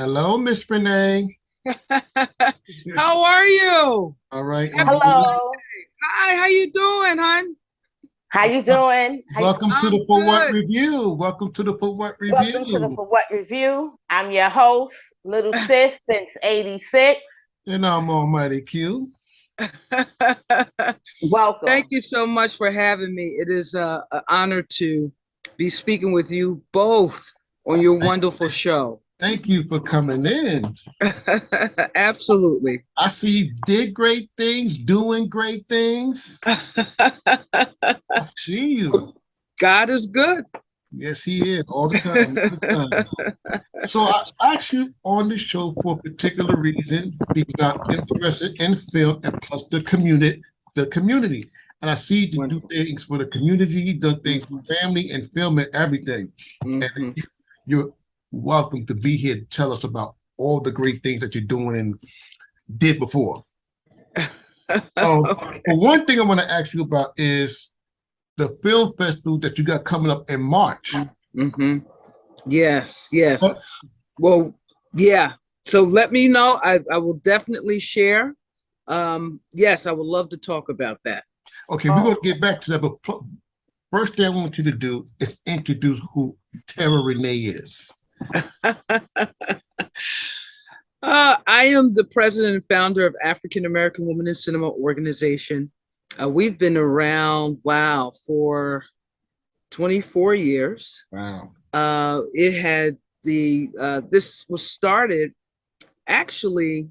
Hello, Miss Renee. How are you? All right, Happy I'm good. Hello. Hi, how you doing, hon? How you doing? Welcome to the I'm For What good. Review. Welcome to the For What Welcome to the Review. For What Review. I'm your host, Little Sis since 86. And I'm Almighty Q. Thank Welcome. you so much for having me. It is an honor to be speaking with you both on your wonderful show. Thank you for coming in. Absolutely. I see you did great things, doing great things. I see you. God is good. Yes, he is all the time. All the time. So I asked you on the show for a particular reason because I'm interested in film and plus the community. And I see you do Wonderful. things for the community, you do things for family and film and everything. And Mhm. you're welcome to be here to tell us about all the great things that you're doing and did before. Okay. But one thing I want to ask you about is the film festival that you got coming up in March. hmm Yes, yes. But Well, yeah. So let me know. I will definitely share. Yes, I would love to talk about that. okay, we're Oh, going to get back to that. But first thing I want you to do is introduce who Terra Renee is. I am the president and founder of African American Women in Cinema Organization. We've been around, wow, for 24 years. Wow. It had this was started actually.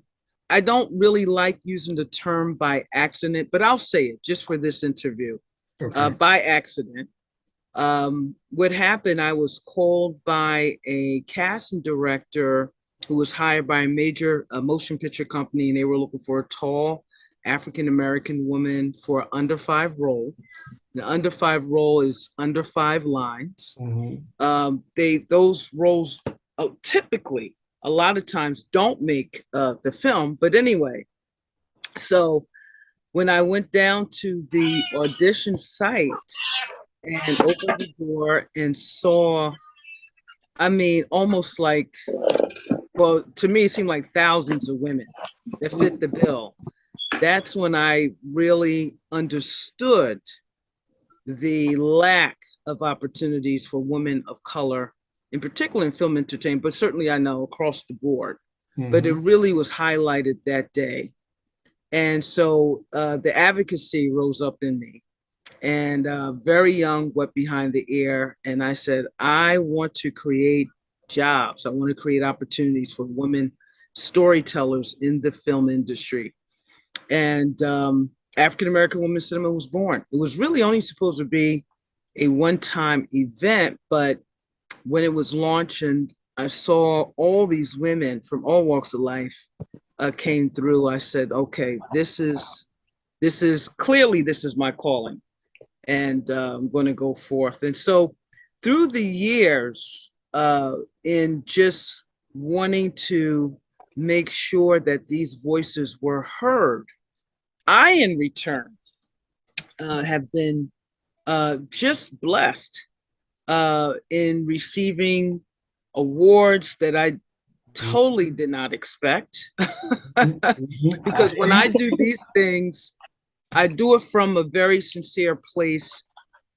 I don't really like using the term by accident, but I'll say it just for this interview. Okay. By accident. What happened, I was called by a casting director who was hired by a major motion picture company, and they were looking for a tall African American woman for an under five role. The under five role is under five lines. Mhm. Those roles typically a lot of times don't make the film, but anyway. So when I went down to the audition site and opened the door and saw, I mean, almost like, well, to me, it seemed like thousands of women that fit the bill. That's when I really understood the lack of opportunities for women of color, in particular in film entertainment, but certainly I know across the board. But it Mhm. really was highlighted that day. And so the advocacy rose up in me and very young, wet behind the ear. And I said, I want to create jobs. I want to create opportunities for women storytellers in the film industry. And African American Women Cinema was born. It was really only supposed to be a one-time event, but when it was launched and I saw all these women from all walks of life came through, I said, okay, this is clearly this is my calling and I'm going to go forth. And so through the years, in just wanting to make sure that these voices were heard, I, in return, have been just blessed in receiving awards that I totally did not expect. Mhm. I Because when see. I do these things, I do it from a very sincere place.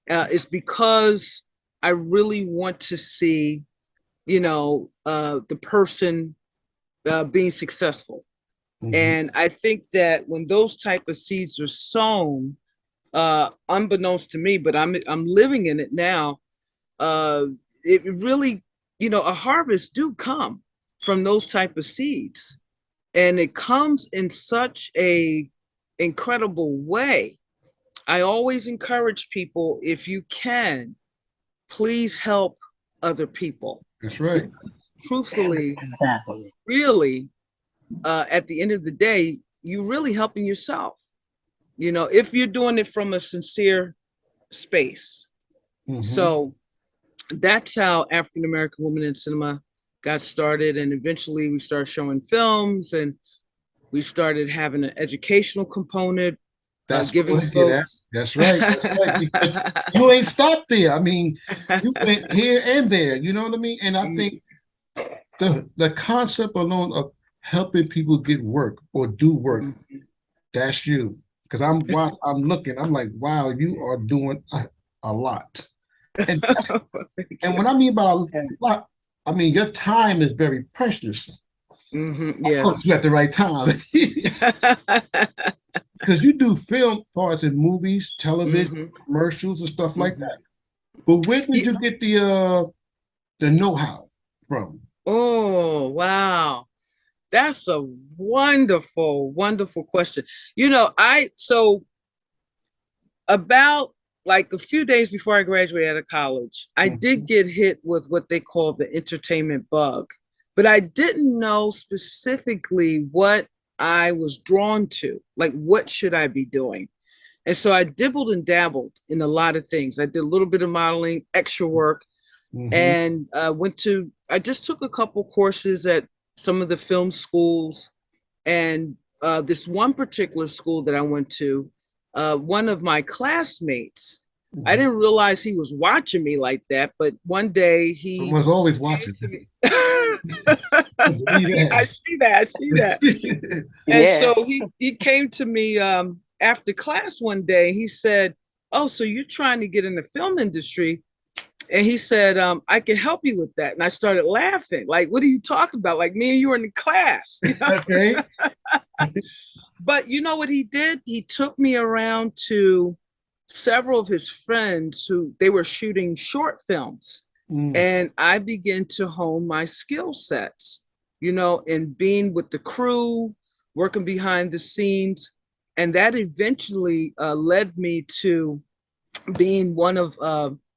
It's because I really want to see, the person being successful. Mhm. And I think that when those type of seeds are sown, unbeknownst to me, but I'm living in it now. Uh, it really, a harvest do come from those type of seeds, and it comes in such a incredible way. I always encourage people, if you can, please help other people. That's right. Because truthfully, exactly. really, at the end of the day, you're really helping yourself. If you're doing it from a sincere space. Mhm. So that's how African American Women in Cinema got started. And eventually we started showing films and we started having an educational component, That's what I giving want to get at. folks. That's right. That's right. Because you ain't stopped there. I mean, you went here and there. You know what I mean? And I think the concept alone of helping people get work or do work, that's you. Because I'm looking, I'm like, wow, you are doing a lot. And and what I mean by a lot, I mean your time is very precious. Of course, Yes. you at the right time. Because you do film parts in movies, television, hmm commercials, and stuff like hmm that. But where did you get the know-how from? Oh, wow. That's a wonderful, wonderful question. So about like a few days before I graduated out of college, I did Mhm. get hit with what they call the entertainment bug, but I didn't know specifically what I was drawn to. Like, what should I be doing? And so I dibbled and dabbled in a lot of things. I did a little bit of modeling, extra work, Mhm. and I just took a couple courses at some of the film schools. And this one particular school that I went to, one of my classmates, I Mhm. didn't realize he was watching me like that, but one day he Someone's always came watching. to me. Believe I that. see that. I see that. And Yeah. so he came to me after class one day. He said, "Oh, so you're trying to get in the film industry?" And he said, "I can help you with that." And I started laughing. Like, what are you talking about? Like me and you were in the class, you know? Okay. But you know what he did? He took me around to several of his friends who they were shooting short films. Mm. And I began to hone my skill sets, and being with the crew, working behind the scenes. And that eventually led me to being one of,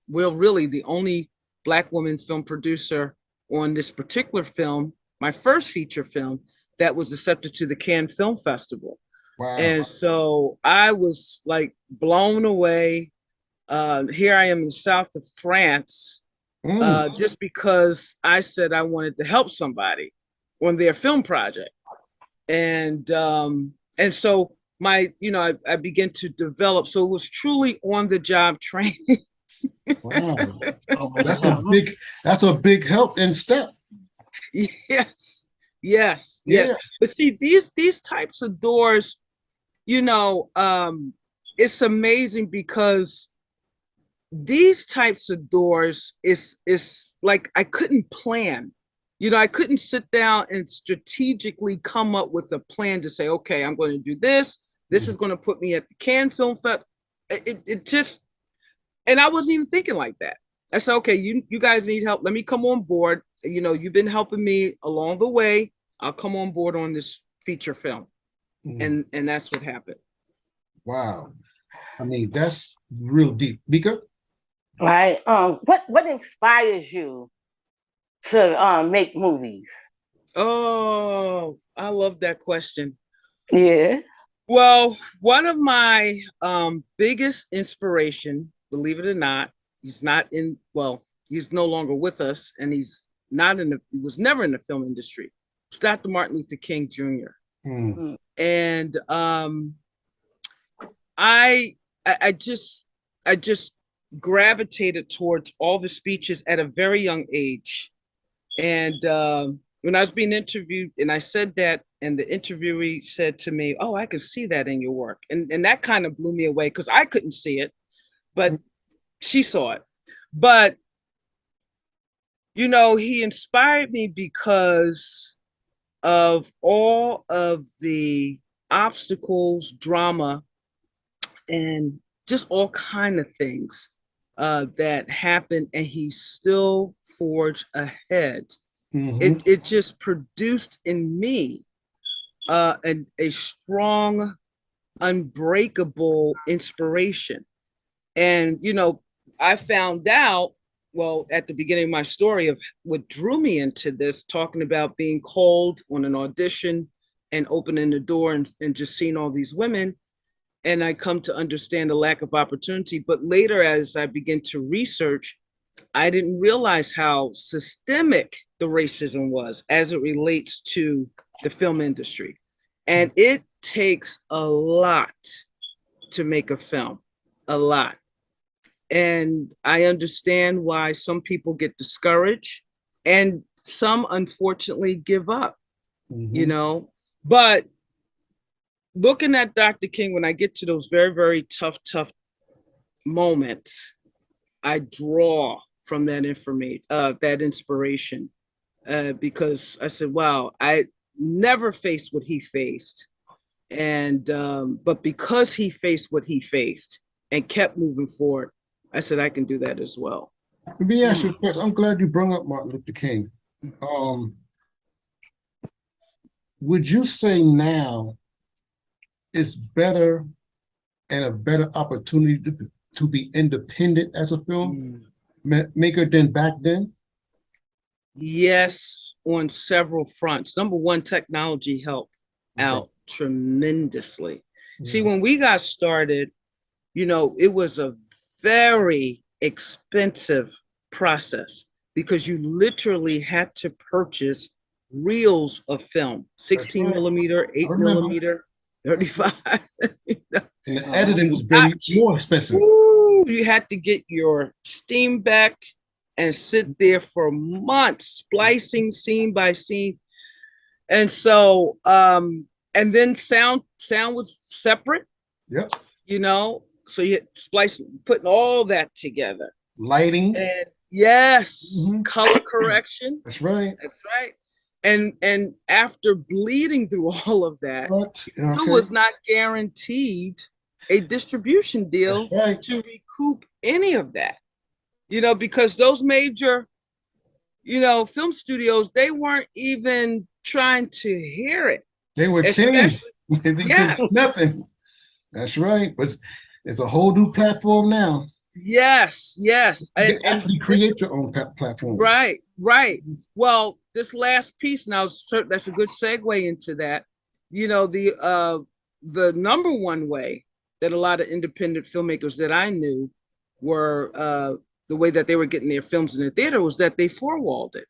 well, really the only Black woman film producer on this particular film, my first feature film that was accepted to the Cannes Film Festival. Wow. And so I was like blown away. Here I am in the south of France, Mm. just because I said I wanted to help somebody on their film project. And so I began to develop. So it was truly on the job training. Wow. Mhm. That's a big help and step. Yes, yes, yes. Yeah. But see, these types of doors, you know, um, it's amazing because these types of doors is like I couldn't plan. I couldn't sit down and strategically come up with a plan to say, okay, I'm going to do this. This is going to put me at the Cannes Film Fest. It just, and I wasn't even thinking like that. I said, okay, you guys need help. Let me come on board. You've been helping me along the way. I'll come on board on this feature film, Mm. and that's what happened. Wow. I mean, that's real deep. Mika? Right. What inspires you to make movies? Oh, I love that question. Yeah. Well, one of my biggest inspiration, believe it or not, he's no longer with us, and he was never in the film industry. It's Dr. Martin Luther King Jr. Mm. Mm. And I, I just gravitated towards all the speeches at a very young age. And when I was being interviewed, and I said that, and the interviewee said to me, "Oh, I can see that in your work," and that kind of blew me away because I couldn't see it, but she saw it. But he inspired me because of all of the obstacles, drama, and just all kind of things that happened, and he still forged ahead. Hmm. It just produced in me a strong, unbreakable inspiration. And I found out, well, at the beginning of my story, of what drew me into this, talking about being called on an audition and opening the door, and just seeing all these women. And I come to understand the lack of opportunity. But later, as I begin to research, I didn't realize how systemic the racism was as it relates to the film industry. And it takes a lot to make a film, a lot. And I understand why some people get discouraged. And some unfortunately give up, Mhm. you know. But looking at Dr. King, when I get to those very, very tough moments, I draw from that information, that inspiration, because I said, wow, I never faced what he faced. And but because he faced what he faced and kept moving forward, I said I can do that as well. Let me ask you a question. I'm glad you brought up Martin Luther King. Um, would you say now it's better and a better opportunity to be independent as a film maker than back then? Yes, on several fronts. Number one, technology helped out tremendously. See, Yeah. when we got started, you know, it was a very expensive process because you literally had to purchase reels of film, 16 right. millimeter, I 8 remember. millimeter, 35. You know, And the editing was very not cheap. more expensive. Woo, you had to get your steam back and sit there for months, splicing scene by scene. And so, and then sound was separate, Yep. you know, so you splicing, putting all that together. Lighting. And yes, Mhm. color correction. That's right. That's right. And after bleeding through all of that, But you okay. was not guaranteed a distribution deal That's right. to recoup any of that. You know, because those major, you know, film studios, they weren't even trying to hear it. They were king. Especially, They yeah, said nothing. That's right. But it's a whole new platform now. yes, yes. You can And actually this, create your own platform. right, right. Well, this last piece now, that's a good segue into that. You know, the number one way that a lot of independent filmmakers that I knew were the way that they were getting their films in the theater was that they four-walled it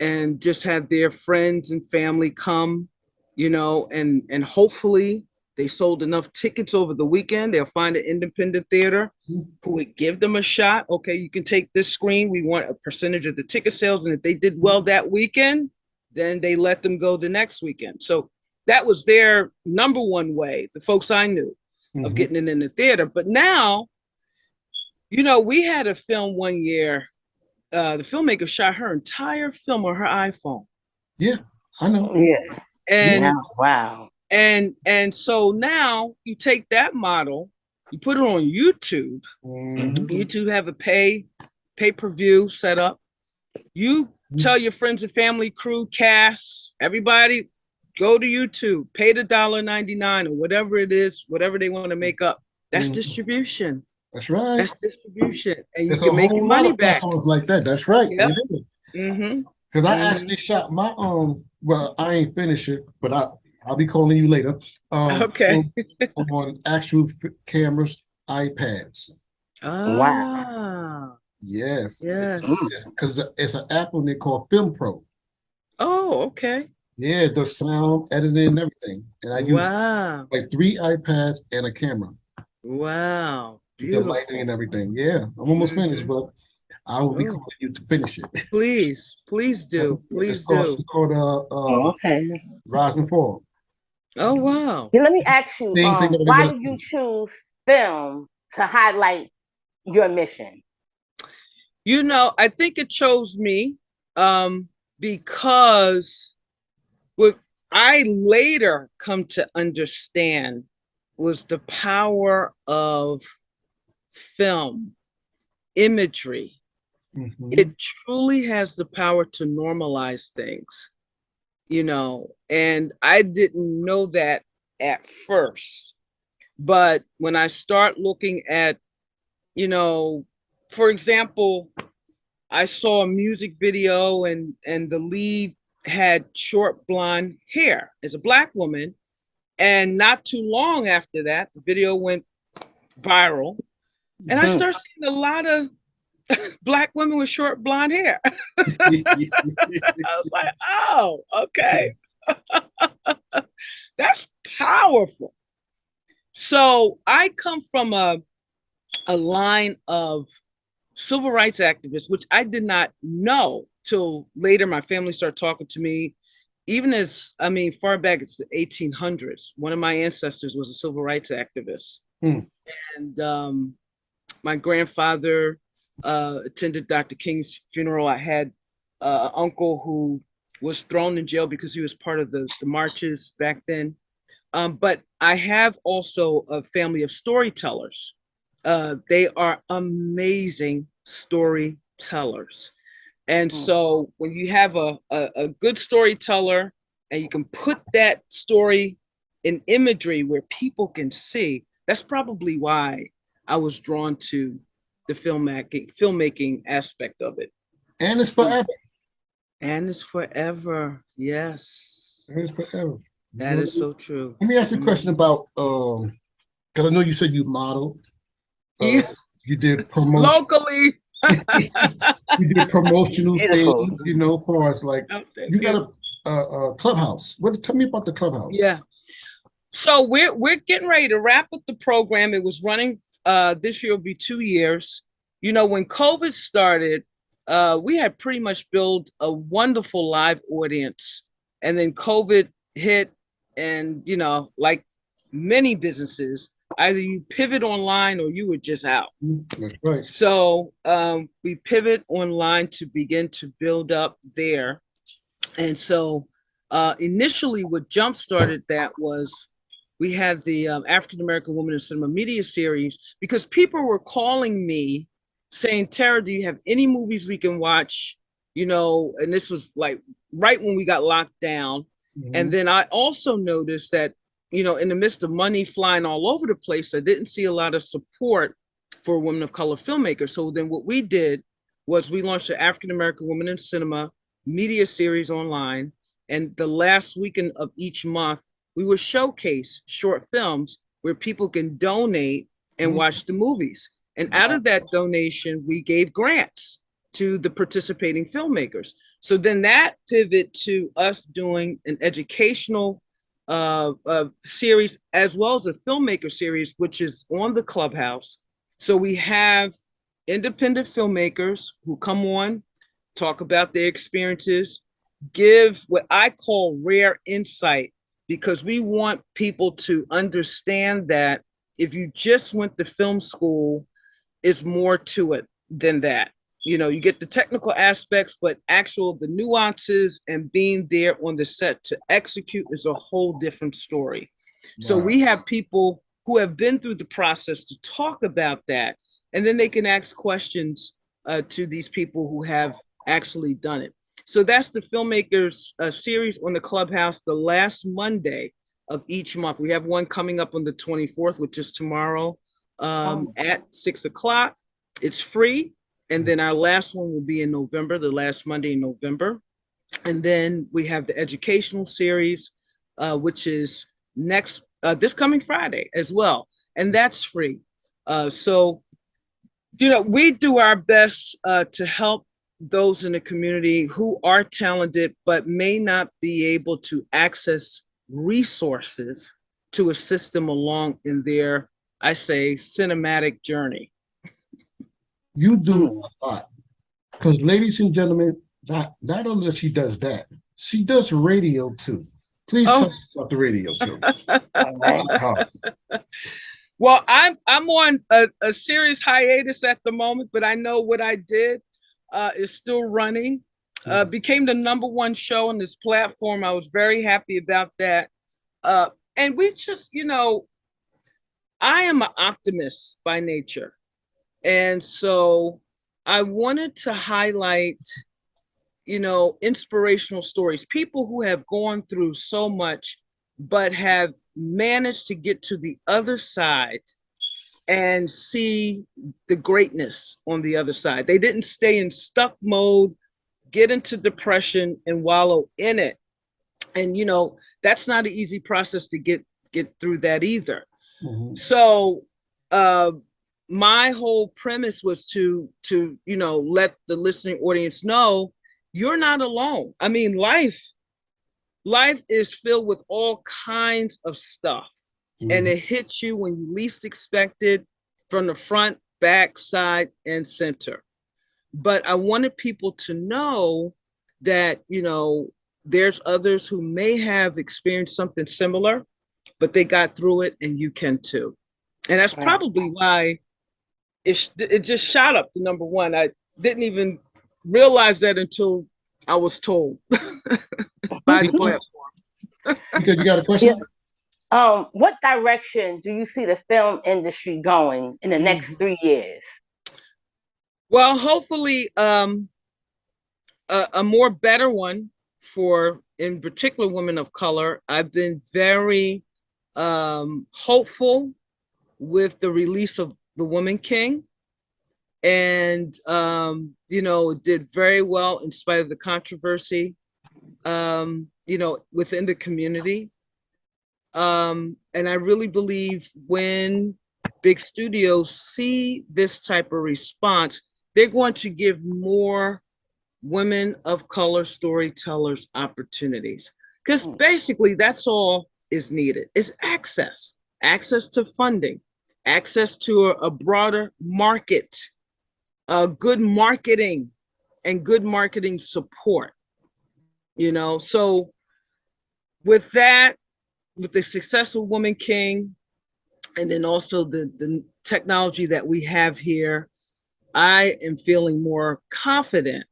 and just had their friends and family come, you know, and hopefully they sold enough tickets over the weekend. They'll find an independent theater who would give them a shot. Okay, you can take this screen. We want a percentage of the ticket sales. And if they did well that weekend, then they let them go the next weekend. So that was their number one way, the folks I knew, of getting it in the theater. But now, you know, we had a film one year. The filmmaker shot her entire film on her iPhone. Yeah, I know. Yeah. And Wow. and so now you take that model, you put it on YouTube. Mhm. YouTube have a pay-per-view set up. You tell your friends and family, crew, cast, everybody, go to YouTube, pay the $1.99 or whatever it is, whatever they want to make up. That's Mhm. distribution. That's right. That's distribution, and you There's a can make your whole lot money of back. platforms like that. That's right. Yep. Mm-hmm. Because I actually shot my well, I ain't finished it, but I'll be calling you later. Okay. On actual cameras, iPads. Ah, Yes. yes. Because it's an app on there called Film Pro. Oh, okay. Yeah, the sound, editing, and everything. And I use Wow. like 3 iPads and a camera, Wow. the lighting and Beautiful. everything. Yeah, I'm almost finished, Mhm. but I will be Oh, calling you to finish it. please do. It's Please called, do. it's called Okay. Rise and Fall. Oh, wow. Yeah, let me ask you, Things ain't never why gonna did you choose film to highlight your mission? You know, I think it chose me because what I later come to understand was the power of film, imagery. Mhm. It truly has the power to normalize things, you know, and I didn't know that at first. But when I start looking at, you know, for example, I saw a music video and the lead had short blonde hair as a black woman. And not too long after that, the video went viral. And I started seeing a lot of black women with short blonde hair. I was like, oh, okay. That's powerful. So I come from a line of civil rights activists, which I did not know till later. My family started talking to me, even as, I mean, far back as the 1800s. One of my ancestors was a civil rights activist. Hmm. And my grandfather attended Dr. King's funeral. I had an uncle who was thrown in jail because he was part of the marches back then. But I have also a family of storytellers. They are amazing storytellers. And so when you have a good storyteller and you can put that story in imagery where people can see, that's probably why I was drawn to the filmmaking aspect of it. And it's forever. And it's forever. Yes. And it's forever. That is so true. Let me ask you a question about because I know you said you modeled. Yeah. You did promotion. Locally. You did promotional Beautiful. things, you know, for us. Like you got a clubhouse. Tell me about the clubhouse. Yeah. So we're getting ready to wrap up the program. It was running this year will be 2 years. You know, when COVID started, we had pretty much built a wonderful live audience. And then COVID hit, and you know, like many businesses, either you pivot online or you were just out. That's right. So we pivot online to begin to build up there. And so initially what jump started that was we had the African American Woman in Cinema Media Series, because people were calling me saying, Terra, do you have any movies we can watch? You know, and this was like right when we got locked down. And then I also noticed that, you know, in the midst of money flying all over the place, I didn't see a lot of support for women of color filmmakers. So then what we did was we launched the African American Woman in Cinema Media Series online. And the last weekend of each month, we would showcase short films where people can donate and watch the movies. And out of that donation, we gave grants to the participating filmmakers. So then that pivot to us doing an educational series as well as a filmmaker series, which is on the Clubhouse. So we have independent filmmakers who come on, talk about their experiences, give what I call rare insight, because we want people to understand that if you just went to film school, is more to it than that. You know, you get the technical aspects, but the nuances and being there on the set to execute is a whole different story. Wow. So we have people who have been through the process to talk about that, and then they can ask questions to these people who have actually done it. So that's the filmmakers series on the Clubhouse, the last Monday of each month. We have one coming up on the 24th, which is tomorrow at 6 o'clock. It's free. And then our last one will be in November, the last Monday in November. And then we have the educational series, which is this coming Friday as well. And that's free. So, you know, we do our best to help those in the community who are talented, but may not be able to access resources to assist them along in their, I say, cinematic journey. You do a lot. Because, ladies and gentlemen, not only does she does that, she does radio too. Please tell us about the radio show. Well, I'm on a serious hiatus at the moment, but I know what I did is still running. Became the #1 show on this platform. I was very happy about that. And we just, you know, I am an optimist by nature. And so I wanted to highlight, you know, inspirational stories, people who have gone through so much, but have managed to get to the other side and see the greatness on the other side. They didn't stay in stuck mode, get into depression and wallow in it. And, you know, that's not an easy process to get through that either. Mm-hmm. So, my whole premise was to you know, let the listening audience know you're not alone. I mean, life is filled with all kinds of stuff, and it hits you when you least expect it, from the front, back, side, and center. but I wanted people to know that, there's others who may have experienced something similar, but they got through it, and you can too. And that's Right. probably why it just shot up to number one. I didn't even realize that until I was told by the Because platform. you got a Yeah. question? What direction do you see the film industry going in the next Mhm. 3 years? Well, hopefully, a more better one for, in particular, women of color. I've been very hopeful with the release of The Woman King. And, it did very well in spite of the controversy, within the community. And I really believe when big studios see this type of response, they're going to give more women of color storytellers opportunities. Because basically, that's all is needed is access to funding, access to a broader market, good marketing, and good marketing support. So with that, with the successful Woman King, and then also the technology that we have here, I am feeling more confident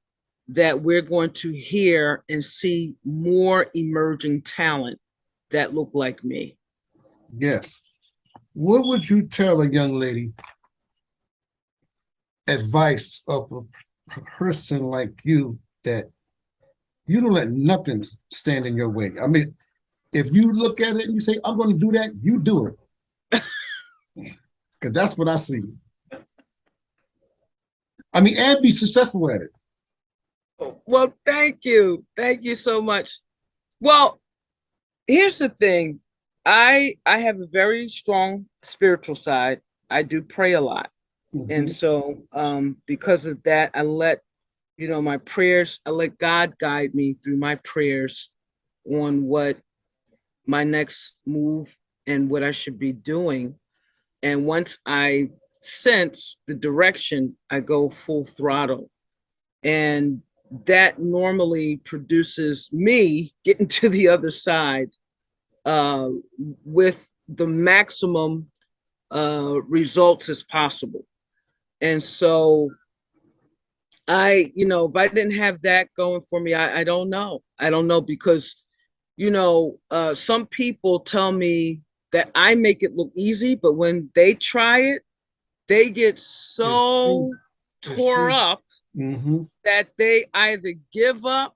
that we're going to hear and see more emerging talent that look like me. Yes. What would you tell a young lady advice of a person like you that you don't let nothing stand in your way? I mean, if you look at it and you say, I'm going to do that, you do it. Because that's what I see. I mean, and be successful at it. Well, thank you. Thank you so much. Well, here's the thing. I have a very strong spiritual side. I do pray a lot. And Mhm. so because of that, my prayers, I let God guide me through my prayers on what my next move and what I should be doing. And once I sense the direction, I go full throttle. And that normally produces me getting to the other side uh, with the maximum results as possible. And so if I didn't have that going for me, I don't know. I don't know because, some people tell me that I make it look easy, but when they try it, they get It's true. so It's tore true. up Mm-hmm. that they either give up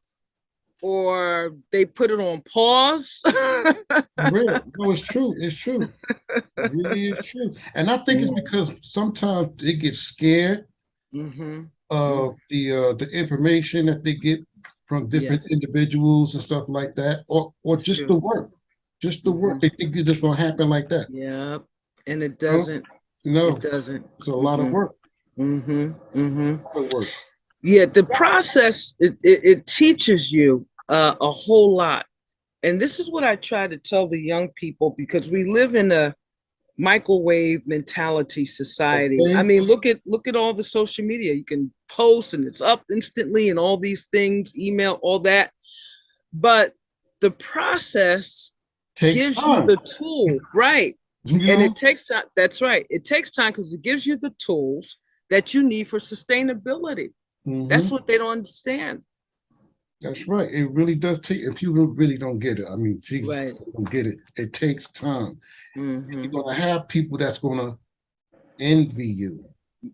or they put it on pause. Real. No, it's true. It's true. It really is true. And I think it's because sometimes they get scared Mm-hmm. of the information that they get from different Yes, individuals and stuff like that, or it's just the true. work. Just the work. Mm-hmm. They think it's just gonna happen like that. Yeah, and it No, doesn't. It no, doesn't. it's a lot of Mm-mm. work. Mm-hmm. Mm-hmm. A lot of work. Yeah, the process it teaches you a whole lot, and this is what I try to tell the young people because we live in a microwave mentality society. I Okay. mean, look at all the social media. You can post and it's up instantly, and all these things, email, all that. But the process Takes gives you time. the tool, right? You And know? it takes time. That's right. It takes time because it gives you the tools that you need for sustainability. Hmm. That's what they don't understand. That's right. It really does take, if you really don't get it, I mean, Jesus, Right. don't get it. It takes time. Mm-hmm. You're gonna have people that's gonna envy you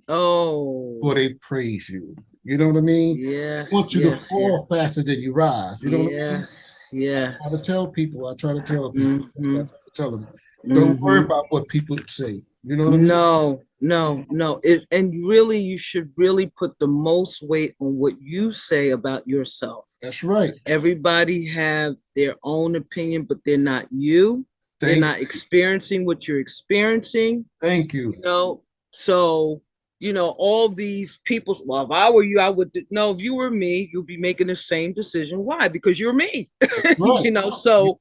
Oh, or they praise you. You know what I mean? yes, Want you to yes, yes, fall faster than you rise. You know what I mean? yes, I yes. try to tell people, I Mm-hmm. tell them, don't worry Mm-hmm. about what people say. You know what I mean? No, no, no. And really, you should really put the most weight on what you say about yourself. That's right. Everybody have their own opinion, but they're not you. They're Thank, not experiencing what you're experiencing, thank you. you know. So, all these people, well, if I were you, I would no, if you were me, you'd be making the same decision. Why? Because you're me. That's right.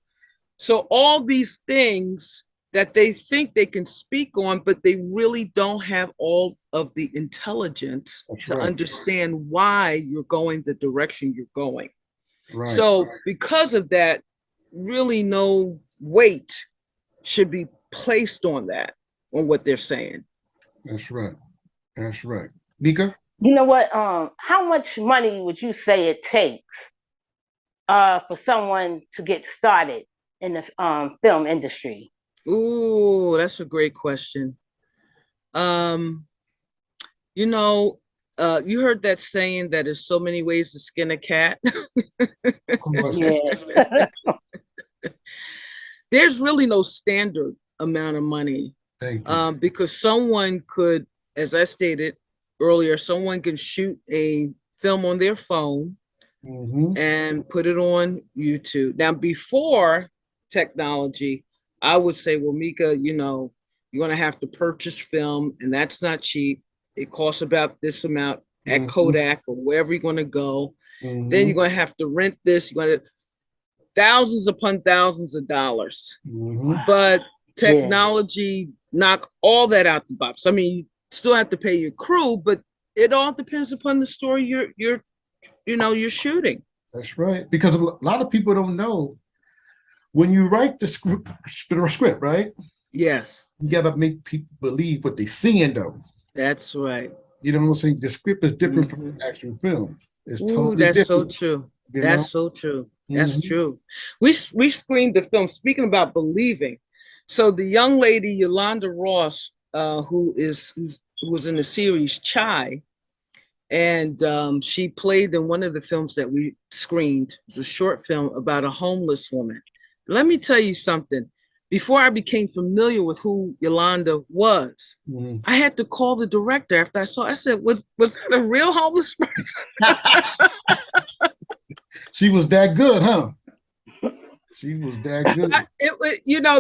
So all these things that they think they can speak on, but they really don't have all of the intelligence That's to right. understand why you're going the direction you're going. Right. So because of that, really no weight should be placed on that, on what they're saying. That's right. That's right. Mika? You know what? How much money would you say it takes for someone to get started in the film industry? Ooh, that's a great question. Um, you know, you heard that saying that there's so many ways to skin a cat. Of course. Yeah. There's really no standard amount of money, Thank you. because someone could, as I stated earlier, someone can shoot a film on their phone Hmm. and put it on YouTube. Now, before technology, I would say, well, Mika, you're going to have to purchase film, and that's not cheap. It costs about this amount at Hmm. Kodak or wherever you're going to go. Then Hmm. you're going to have to rent this. You're going to thousands upon thousands of dollars. Hmm. But Yeah. technology knock all that out the box. I mean, you still have to pay your crew, but it all depends upon the story you're shooting. That's right. Because a lot of people don't know when you write the script, right? Yes, You gotta make people believe what they're seeing, though. that's right. You know what I'm saying? The script is different from Mhm. actual film. It's Ooh, totally that's so different. true. You That's know? so true. That's Hmm. true. We screened the film. Speaking about believing, so the young lady Yolanda Ross, who was in the series Chai, and she played in one of the films that we screened. It's a short film about a homeless woman. Let me tell you something. Before I became familiar with who Yolanda was, Hmm. I had to call the director after I saw. I said, "Was that a real homeless person?" She was that good, huh? She was that good.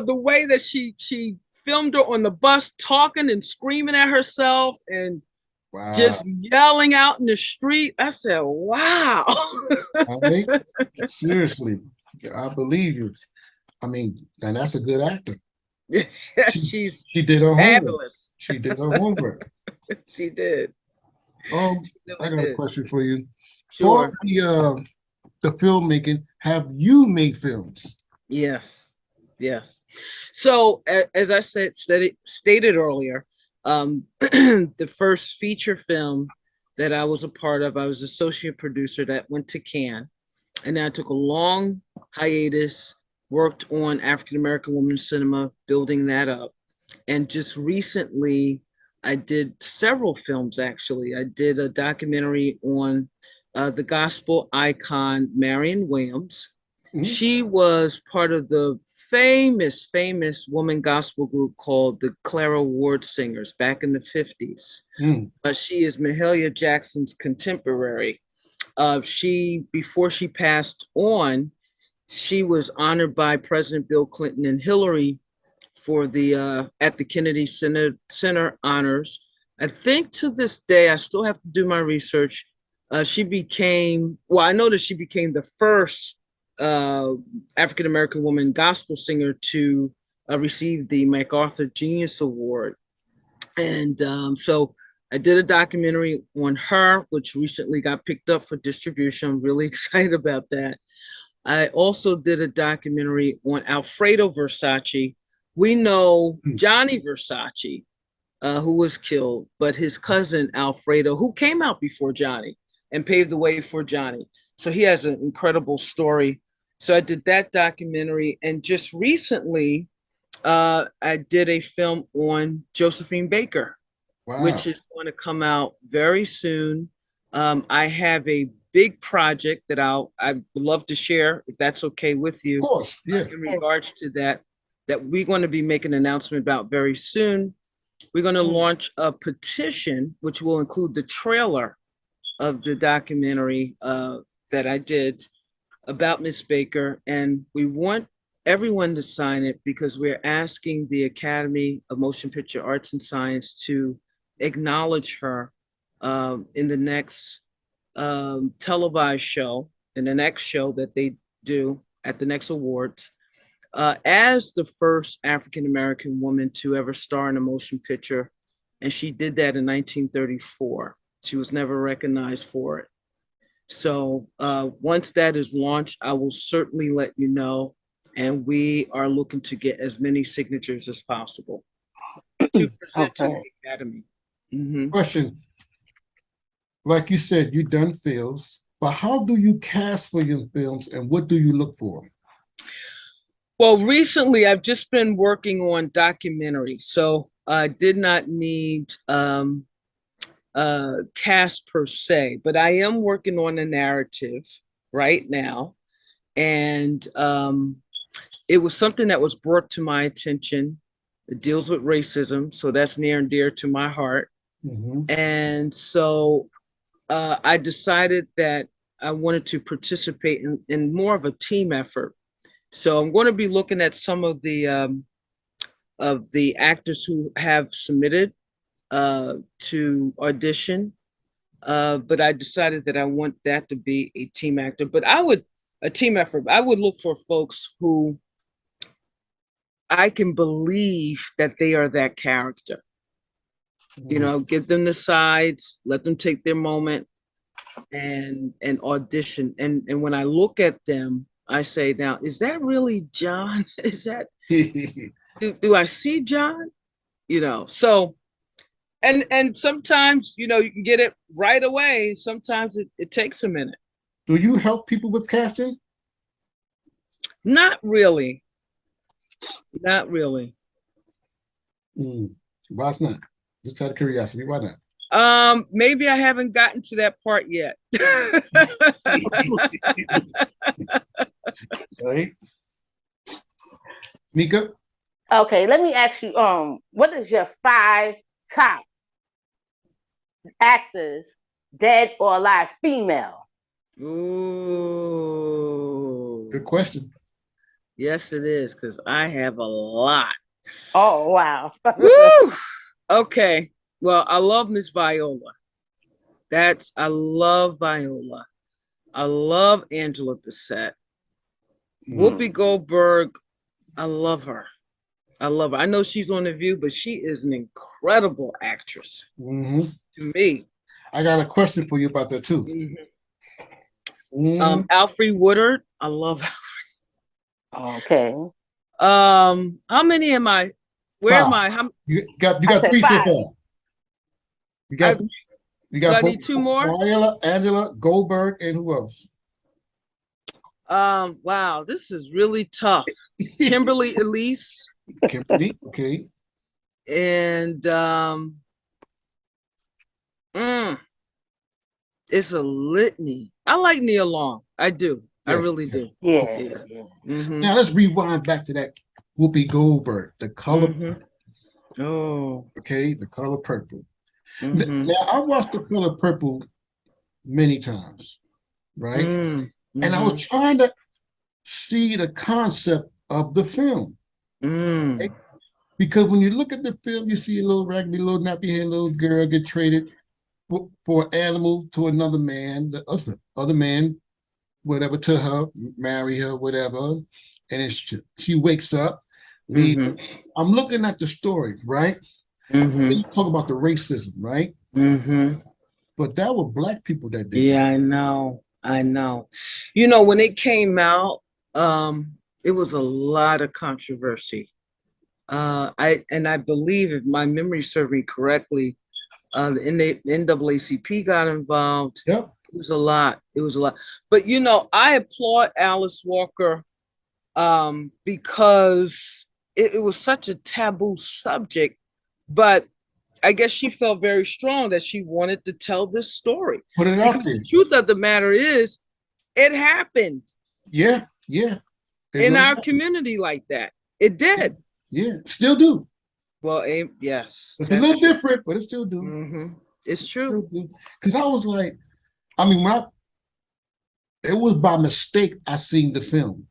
The way that she filmed her on the bus, talking and screaming at herself and Wow. just yelling out in the street. I said, "Wow." All right. Seriously, I believe you. I mean, and that's a good actor. She She's she did her homework. fabulous. She did her homework. She did. Um, She really I got a did. question for you. For Sure. the filmmaking, have you made films? Yes. Yes. So as I stated earlier, the first feature film that I was a part of, I was associate producer that went to Cannes, and then I took a long hiatus, worked on African American women cinema, building that up. And just recently, I did several films actually. I did a documentary on the gospel icon Marion Williams. Mhm. She was part of the famous woman gospel group called the Clara Ward Singers back in the 50s. Mm. She is Mahalia Jackson's contemporary. Before she passed on, she was honored by President Bill Clinton and Hillary for the at the Kennedy Center honors. I think to this day, I still have to do my research. She became, well, I know that she became the first uh, African American woman gospel singer to receive the MacArthur Genius Award. And so I did a documentary on her, which recently got picked up for distribution. I'm really excited about that. I also did a documentary on Alfredo Versace. We know Mm. Johnny Versace, who was killed, but his cousin Alfredo, who came out before Johnny and paved the way for Johnny. So he has an incredible story. So I did that documentary. And just recently, I did a film on Josephine Baker, Wow. which is going to come out very soon. I have a big project that I'd love to share if that's okay with Of you course. Yeah. in regards to that we're going to be making an announcement about very soon. We're going to launch a petition which will include the trailer of the documentary that I did about Miss Baker, and we want everyone to sign it because we're asking the Academy of Motion Picture Arts and Science to acknowledge her in the next televised show, in the next show that they do at the next awards. as the first African American woman to ever star in a motion picture, and she did that in 1934. She was never recognized for it. So once that is launched, I will certainly let you know. And we are looking to get as many signatures as possible to present to Okay. the Academy. Mhm. Question. Like you said, you done films, but how do you cast for your films and what do you look for? Well, recently I've just been working on documentaries, so I did not need cast per se, but I am working on a narrative right now, and it was something that was brought to my attention. It deals with racism, so that's near and dear to my heart. Mhm. And so I decided that I wanted to participate in more of a team effort. So I'm going to be looking at some of the actors who have submitted to audition. But I decided that I want that to be a team actor. But a team effort. I would look for folks who I can believe that they are that character. You know, give them the sides, let them take their moment, and audition. And when I look at them, I say, now, is that really John? Is that do I see John? You know, so and sometimes, you know, you can get it right away. Sometimes it takes a minute. Do you help people with casting? Not really. Not really. Why not? Just out of curiosity, why not? Maybe I haven't gotten to that part yet. Right? Mika? Okay, let me ask you, what is your 5 top actors, dead or alive, female? Ooh. Good question. Yes, it is, because I have a lot. Oh, wow. Woo! Okay. Well, I love Miss Viola. I love Viola. I love Angela Bassett. Whoopi Goldberg, I love her. I love her. I know she's on The View, but she is an incredible actress Mhm. to me. I got a question for you about that too. Alfre Woodard, I love. Okay. How many am I? Where am 5. I? You got I said 3 so 5. far. You got I 3. You so got I need 2 more. Viola, Angela, Goldberg, and who else? Wow, this is really tough. Kimberly Elise Kimberly, okay. and mm, it's a litany. I like Nia Long. I do. I Yes, really yes. do. Yeah. Yeah. Yeah. Mm-hmm. Now let's rewind back to that Whoopi Goldberg, the color, Oh. okay, the color purple. Mm-hmm. Now I watched the color purple many times, right? And I was trying to see the concept of the film. Right? Because when you look at the film, you see a little raggedy, little nappy-haired little girl get traded for an animal to another man, the other man, whatever, to her, marry her, whatever. And she wakes up. Mm-hmm. I'm looking at the story, right? Mm-hmm. You talk about the racism, right? Mm-hmm. But that were black people that did Yeah, I know. I know. You know, when it came out, it was a lot of controversy. I believe, if my memory serves me correctly, the NAACP got involved. that. Yep. It was a lot. It was a lot. But you know, I applaud Alice Walker because it was such a taboo subject, but I guess she felt very strong that she wanted to tell this story. Put it out Because there. the truth of the matter is, it happened Yeah, yeah. It in really our happened. community like that. It did. Yeah, still do. Well, yes, It's a that's little true. different, but it still do. It's true. Because I was like, I mean, it was by mistake I seen the film.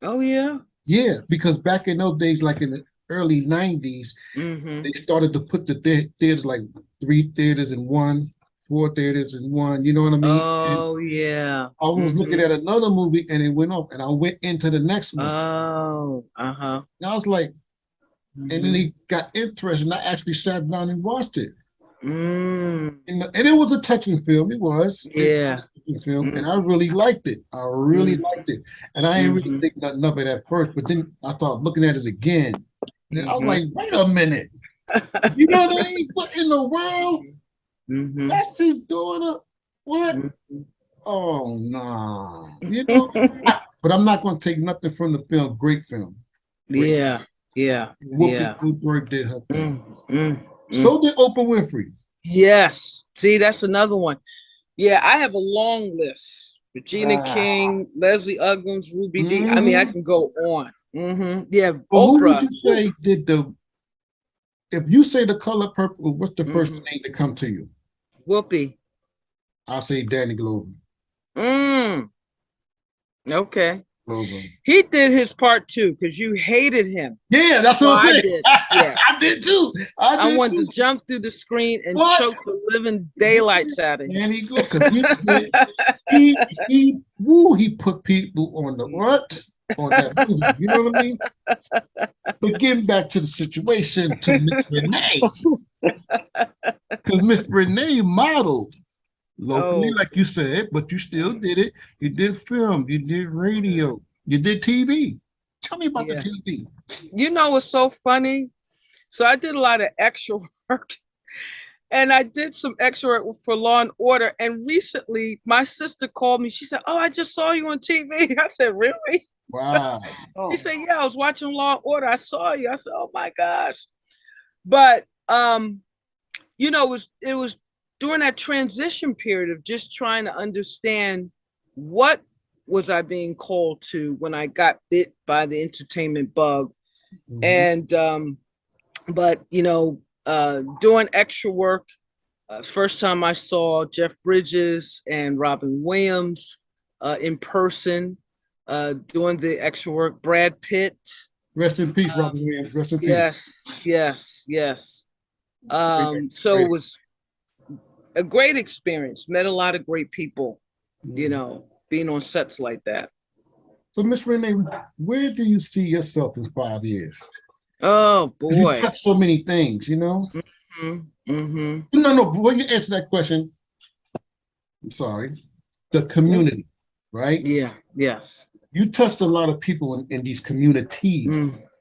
Oh yeah. Yeah, because back in those days, like in the early 90s, they started to put the theaters like 3 theaters in one 4 theaters in one. You know what I mean? And Oh yeah. I was looking at another movie and it went off, and I went into the next one. Oh, uh-huh. And I was like, and then he got interested, and I actually sat down and watched it. Mm. And it was a touching film. It was. It Yeah. was a touching film, and I really liked it. I really liked it. And I didn't really think nothing of it at first, but then I started looking at it again. And I was like, wait a minute. You know what I mean? What in the world? That's his daughter? What? Oh, no. You know? But I'm not going to take nothing from the film. Great film. Great. Yeah. Yeah. Whoopi Goldberg did her thing. So So did Oprah Winfrey. yes. See, that's another one. Yeah, I have a long list. Regina King, Leslie Uggams, Ruby Dee. I mean, I can go on. Yeah, Well, who Oprah. would you say did if you say The Color Purple, what's the first name that come to you? Whoopi. I'll say Danny Glover. Okay. Glover. He did his part too, because you hated him. Yeah, that's what I'm saying. Yeah. I did too. I wanted to jump through the screen and choke the living daylights out of him. Danny Glover, he put people on the what? On that movie. You know what I mean? But getting back to the situation to Miss Renee. Because Miss Renee modeled locally, like you said, but you still did it. You did film, you did radio, you did TV. Tell me about the TV. You know what's so funny? So I did a lot of extra work, and I did some extra work for Law and Order. And recently, my sister called me. She said, "Oh, I just saw you on TV." I said, "Really?" Wow. She said, "Yeah, I was watching Law and Order. I saw you." I said, "Oh my gosh!" But you know, it was during that transition period of just trying to understand what was I being called to when I got bit by the entertainment bug. And but you know, doing extra work, first time I saw Jeff Bridges and Robin Williams in person, doing the extra work, Brad Pitt. Rest in peace, Robin Williams. Rest in peace. Yes. So it was a great experience. Met a lot of great people, you know, being on sets like that. So, Miss Renee, where do you see yourself in 5 years? Oh boy, you touched so many things, you know. No. Before you answer that question, I'm sorry. The community, right? Yeah. Yes. You touched a lot of people in these communities.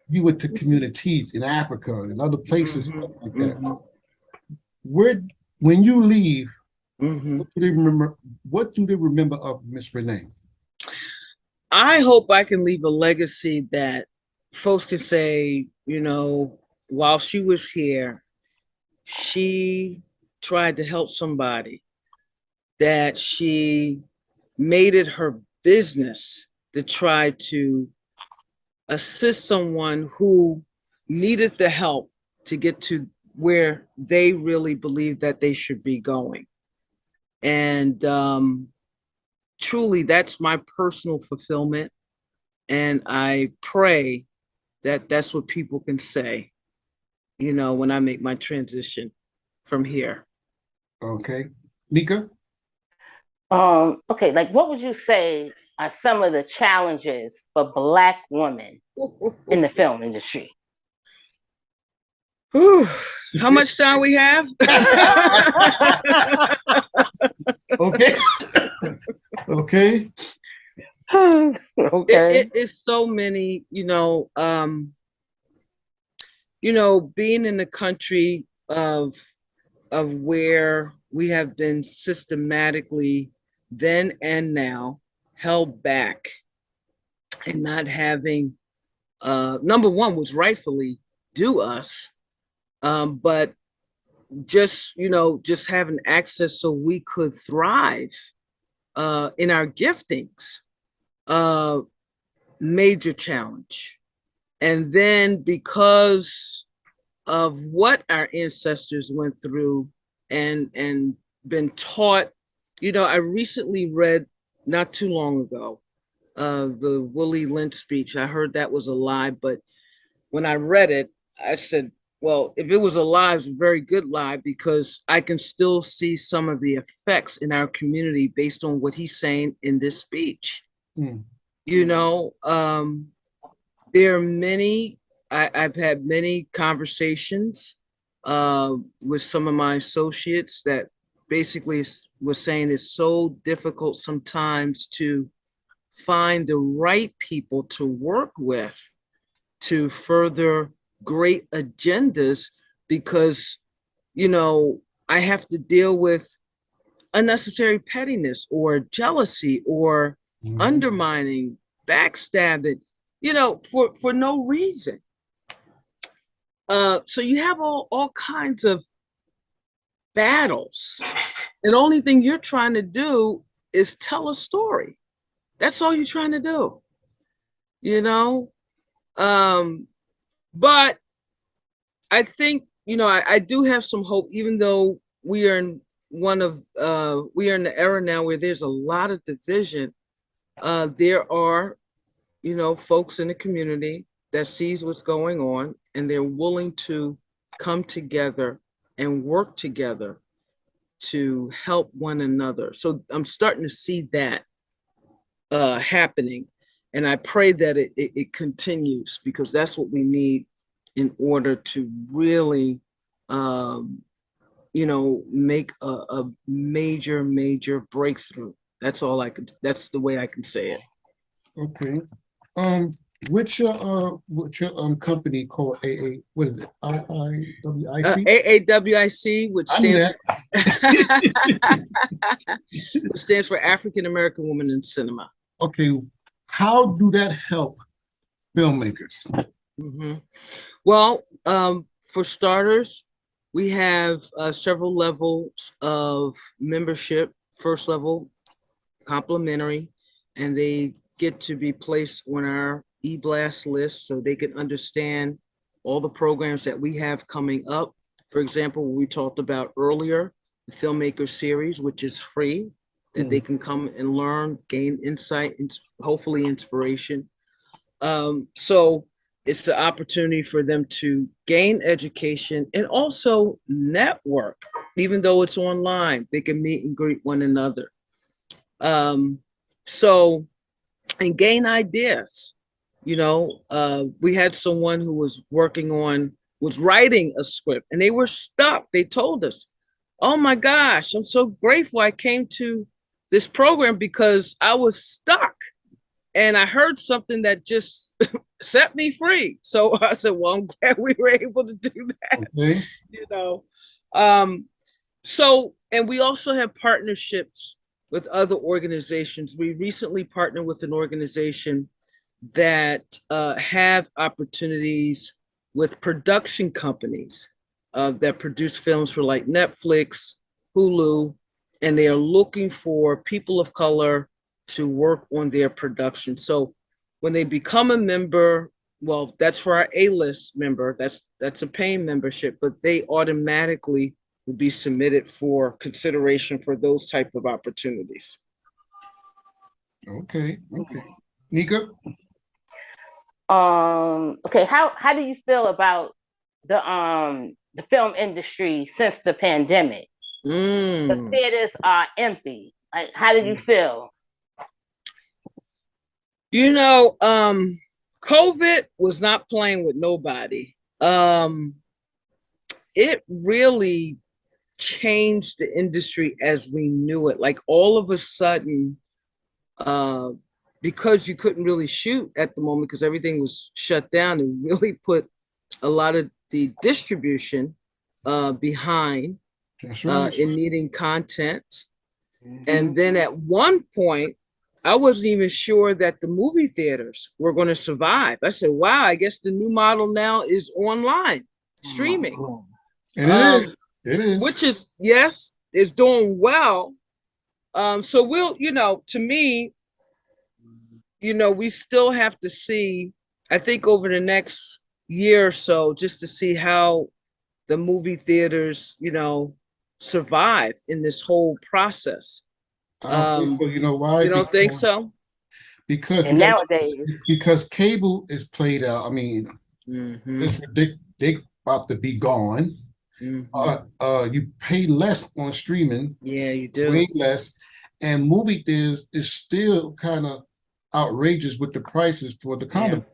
You went to communities in Africa and other places, stuff like that. When you leave, what do they remember of Miss Renee? I hope I can leave a legacy that folks can say, you know, while she was here, she tried to help somebody, that she made it her business to try to assist someone who needed the help to get to where they really believe that they should be going. And truly, that's my personal fulfillment. And I pray that that's what people can say, you know, when I make my transition from here. Okay. Nika? Okay, like what would you say are some of the challenges for Black women in the film industry? Whew. How much time we have? Okay. Okay. Okay. It's so many, you know, being in the country of where we have been systematically then and now held back and not having number one was rightfully due us, but just having access so we could thrive in our giftings, major challenge. And then because of what our ancestors went through and been taught, I recently read not too long ago the Willie Lynch speech. I heard that was a lie, but when I read it, I said, well, if it was a lie, it's a very good lie because I can still see some of the effects in our community based on what he's saying in this speech. Mm. You know, there are many, I've had many conversations with some of my associates that basically was saying it's so difficult sometimes to find the right people to work with to further great agendas because, you know, I have to deal with unnecessary pettiness or jealousy or undermining, backstabbing, you know, for no reason. So you have all kinds of battles. And the only thing you're trying to do is tell a story. That's all you're trying to do, you know? But I think, you know, I do have some hope, even though we are in we are in the era now where there's a lot of division. There are, you know, folks in the community that sees what's going on and they're willing to come together and work together to help one another. So I'm starting to see that happening. And I pray that it continues because that's what we need in order to really, you know, make a major, major breakthrough. That's all I could, that's the way I can say it. Okay. What's your company called AA? What is it? IIWIC? AAWIC, which I knew stands that. which stands for African American Women in Cinema. Okay. How do that help filmmakers? Mm-hmm. Well, for starters, we have several levels of membership. First level, complimentary, and they get to be placed on our e-blast list so they can understand all the programs that we have coming up. For example, we talked about earlier, the Filmmaker Series, which is free, that they can come and learn, gain insight, and hopefully inspiration. So it's the opportunity for them to gain education and also network, even though it's online, they can meet and greet one another. So, and gain ideas. You know, we had someone who was writing a script and they were stuck. They told us, oh my gosh, I'm so grateful I came to this program because I was stuck and I heard something that just set me free. So I said, well, I'm glad we were able to do that. Okay. You know, so, and we also have partnerships with other organizations. We recently partnered with an organization that have opportunities with production companies that produce films for like Netflix, Hulu, and they are looking for people of color to work on their production. So when they become a member, well, that's for our A-list member, that's a paying membership, but they automatically will be submitted for consideration for those type of opportunities. Okay. Nika? Okay, how do you feel about the film industry since the pandemic? The theaters are empty. Like, how did you feel? You know, COVID was not playing with nobody. It really changed the industry as we knew it. Like all of a sudden, because you couldn't really shoot at the moment because everything was shut down, it really put a lot of the distribution behind in needing content. And then at one point, I wasn't even sure that the movie theaters were going to survive. I said, wow, I guess the new model now is online streaming. It is. Which is, yes, is doing well. So we'll, you know, to me, you know, we still have to see, I think over the next year or so, just to see how the movie theaters, you know, survive in this whole process. You know why? You don't think so? Because nowadays, because cable is played out. I mean, about to be gone. You pay less on streaming, Yeah, you do. way less, and movie theaters is still kind of outrageous with the prices for the condoms.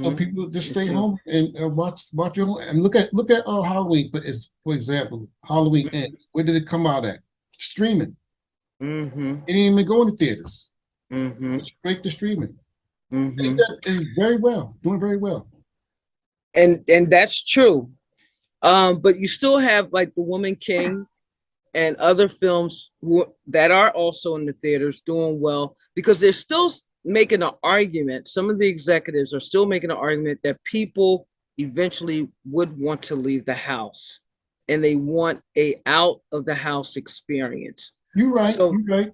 So people just stay home and watch your home and look at Halloween, for example, Halloween ends. Where did it come out at? Streaming. It didn't even go into theaters. It's straight to streaming. I think that is very well, doing very well. And that's true. But you still have like The Woman King and other films that are also in the theaters doing well, because they're still making an argument. Some of the executives are still making an argument that people eventually would want to leave the house and they want a out of the house experience. You're right. So you're right.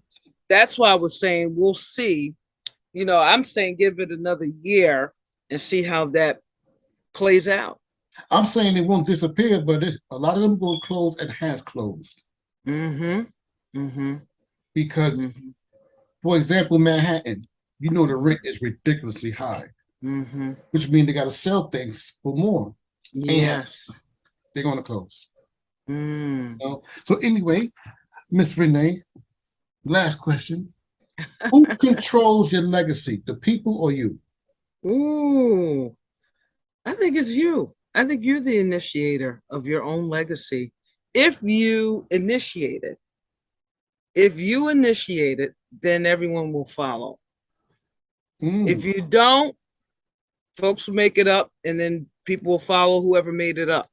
that's why I was saying we'll see. I'm saying give it another year and see how that plays out. I'm saying it won't disappear, but a lot of them will close and has closed. Because, for example, Manhattan, the rent is ridiculously high, which means they got to sell things for more. Yes. And they're going to close. So anyway, Miss Renee, last question. Who controls your legacy, the people or you? Ooh, I think it's you. I think you're the initiator of your own legacy. If you initiate it, then everyone will follow. If you don't, folks will make it up and then people will follow whoever made it up.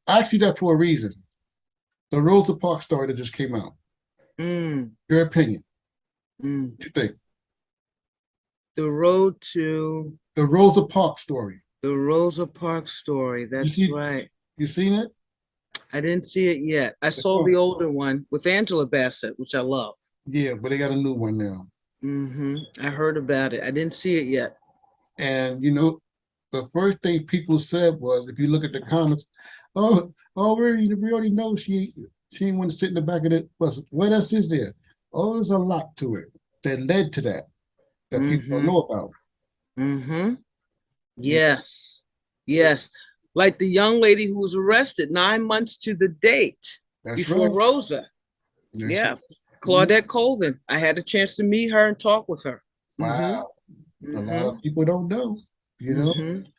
I asked you that for a reason. The Rosa Parks story that just came out. Your opinion. What do you think? The Rosa Parks story. The Rosa Parks story. That's right. You seen it? I didn't see it yet. I saw the older one with Angela Bassett, which I love. Yeah, but they got a new one now. I heard about it. I didn't see it yet. And the first thing people said was, if you look at the comments, we already know she ain't want to sit in the back of the bus. What else is there? Oh, there's a lot to it that led to that people don't know about. Yes. Like the young lady who was arrested 9 months to the date before Rosa. Yeah. Claudette Colvin. I had a chance to meet her and talk with her. Wow. A lot of people don't know,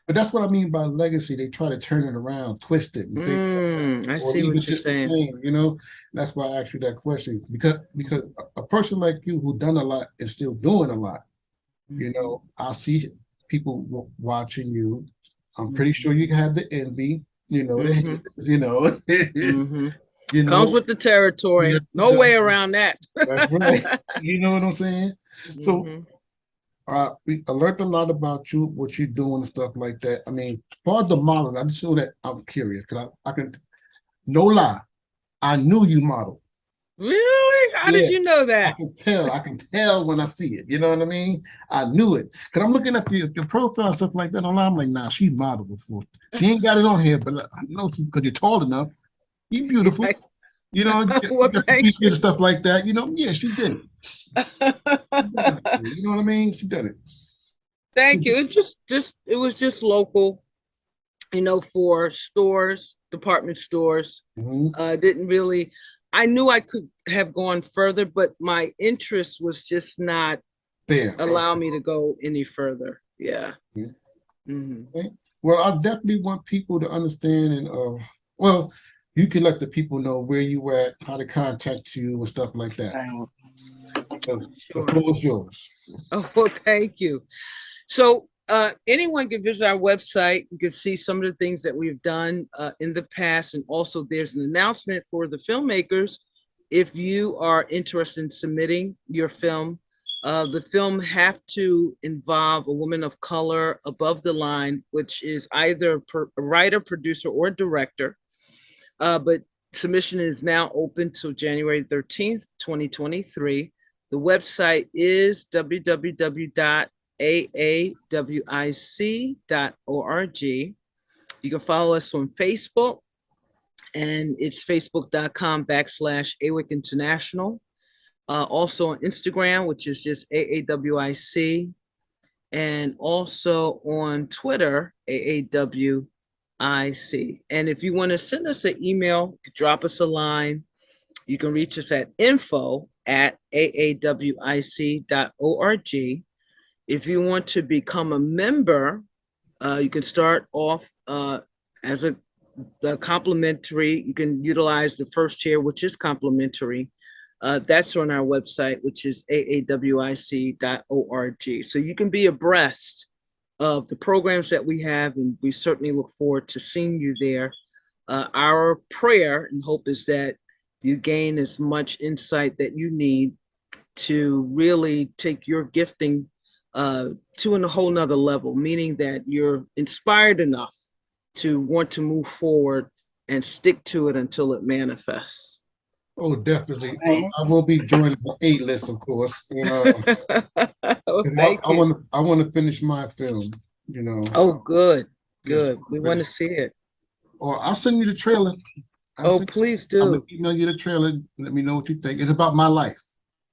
But that's what I mean by legacy. They try to turn it around, twist it. I see what you're saying. That's why I asked you that question. Because a person like you who done a lot is still doing a lot. I see people watching you. I'm pretty sure you have the envy, Comes with the territory. No way around that. That's right. You know what I'm saying? So we learned a lot about you, what you're doing and stuff like that. I mean, part of the modeling, I just know that I'm curious because I can, no lie, I knew you modeled. Really? How did you know that? I can tell when I see it. You know what I mean? I knew it. Because I'm looking at your profile and stuff like that online. I'm like, nah, she modeled before. She ain't got it on here, but I know because you're tall enough. You're beautiful. Well, and stuff like that. Yeah, she did it. You know what I mean? She did it. Thank you. It was just local, for stores, department stores. I knew I could have gone further, but my interest was just not allow me to go any further. Yeah. Okay. Well, I definitely want people to understand and you can let the people know where you at, how to contact you and stuff like that. So, sure. The floor is yours. Oh, well, thank you. So anyone can visit our website. You can see some of the things that we've done in the past. And also there's an announcement for the filmmakers. If you are interested in submitting your film, the film have to involve a woman of color above the line, which is either a writer, producer, or director. But submission is now open till January 13th, 2023. The website is www.aawic.org. You can follow us on Facebook, and it's facebook.com/AWIC International. Also on Instagram, which is just AAWIC. and also on Twitter, AAWIC. And if you want to send us an email, drop us a line. You can reach us at info@aawic.org. If you want to become a member, you can start off as a complimentary. You can utilize the first tier, which is complimentary. That's on our website, which is aawic.org. So you can be abreast of the programs that we have, and we certainly look forward to seeing you there. Our prayer and hope is that you gain as much insight that you need to really take your gifting to a whole nother level, meaning that you're inspired enough to want to move forward and stick to it until it manifests. Oh, definitely. Right. I will be joining the A list, of course. Oh, thank I you. want to finish my film, you know. Oh, good, Yes, good. We want to see it. Or I'll send you the trailer. Oh, please I'm do. gonna email you the trailer. Let me know what you think. It's about my life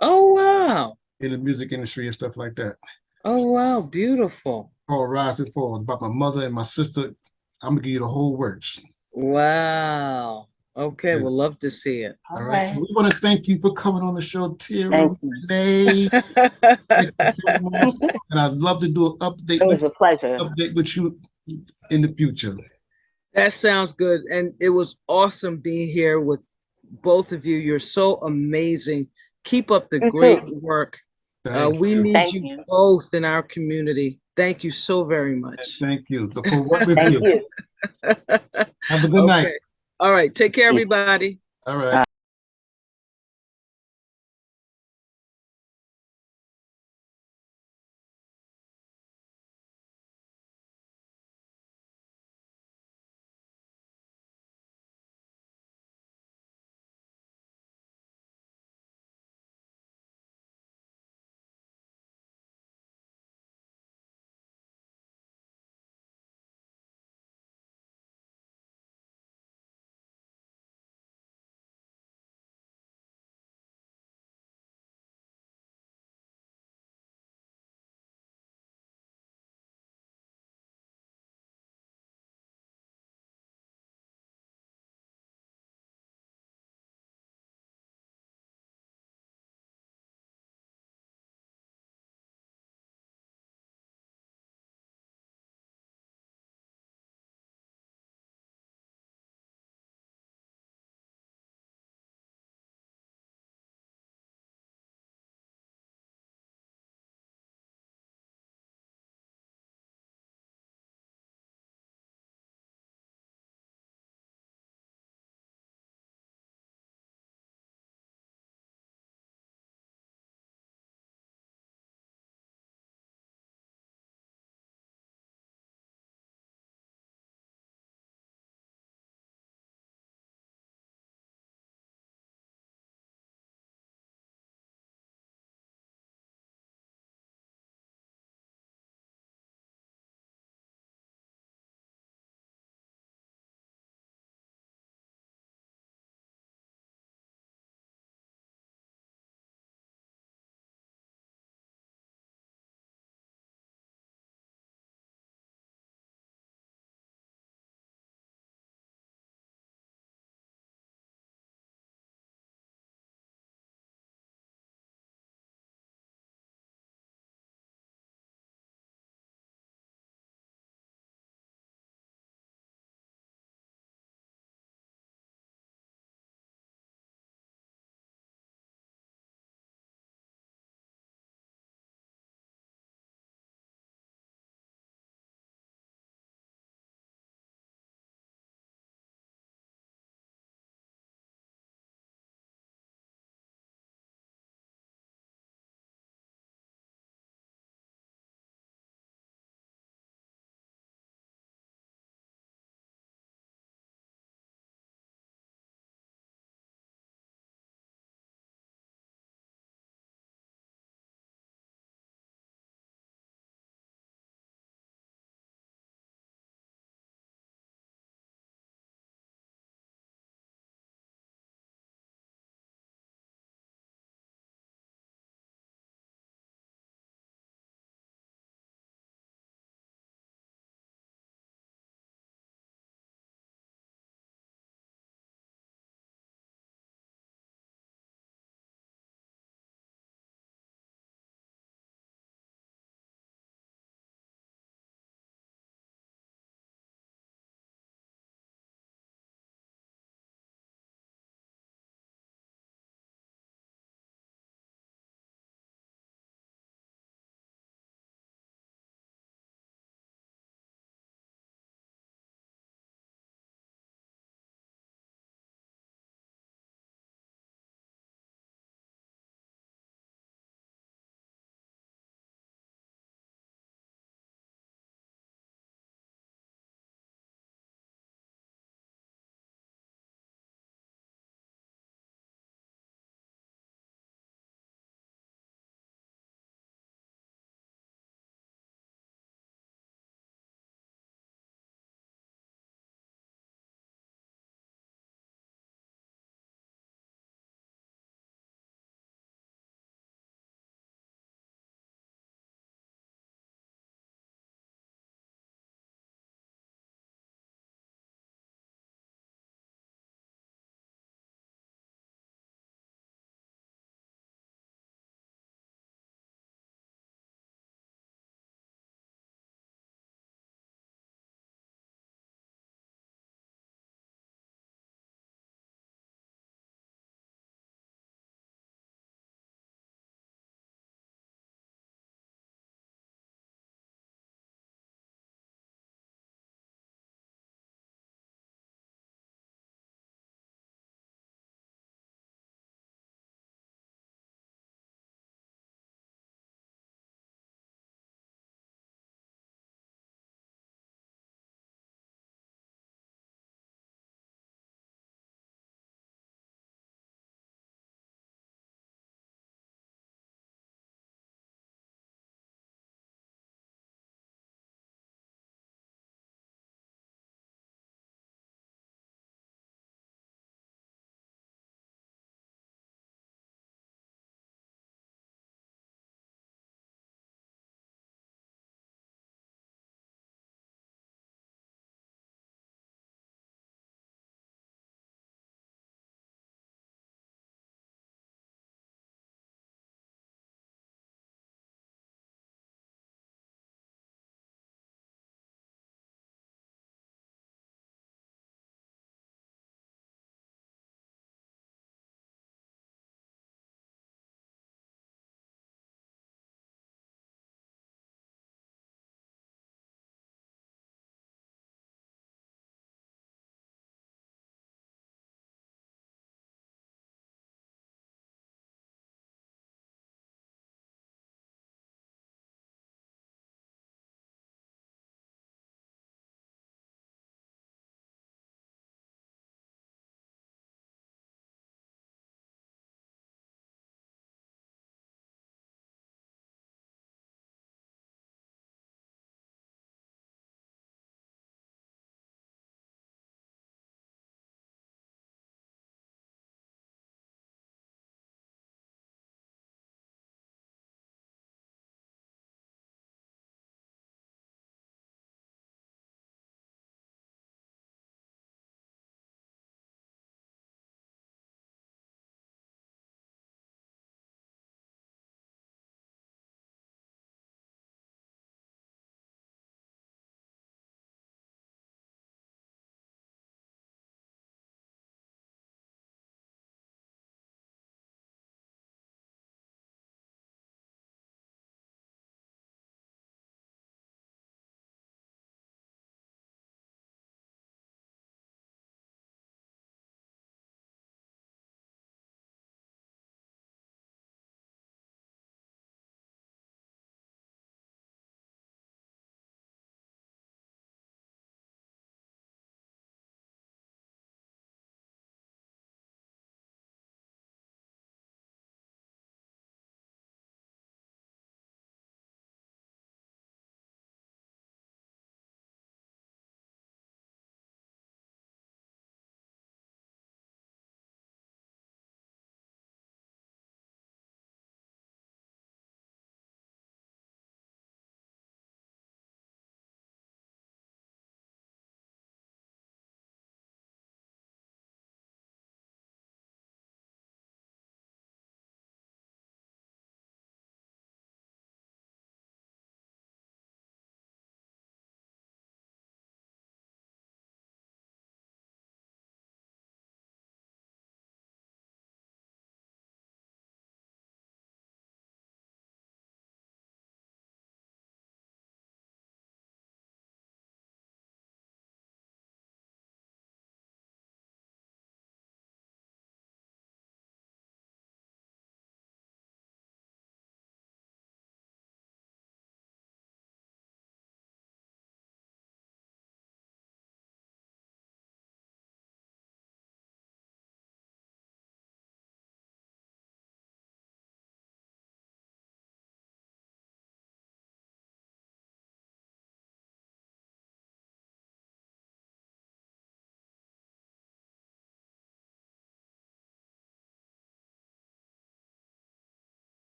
Oh, wow. in the music industry and stuff like that. Oh, wow. Beautiful. All Rise and Fall, about my mother and my sister. I'm gonna give you the whole works. Wow. Okay, Yeah. we'll love to see it. All right. So we want to thank you for coming on the show, Terra Thank you. Renee. Thank you so much. And I'd love to do an It was a pleasure. update with you in the future. That sounds good. And it was awesome being here with both of you. You're so amazing. Keep up the You great too. work. Thank We you. need Thank you you. both in our community. Thank you so very much. Thank you. Look forward with Thank you. you. Have a good night. Okay. All right. Take care, everybody. All right.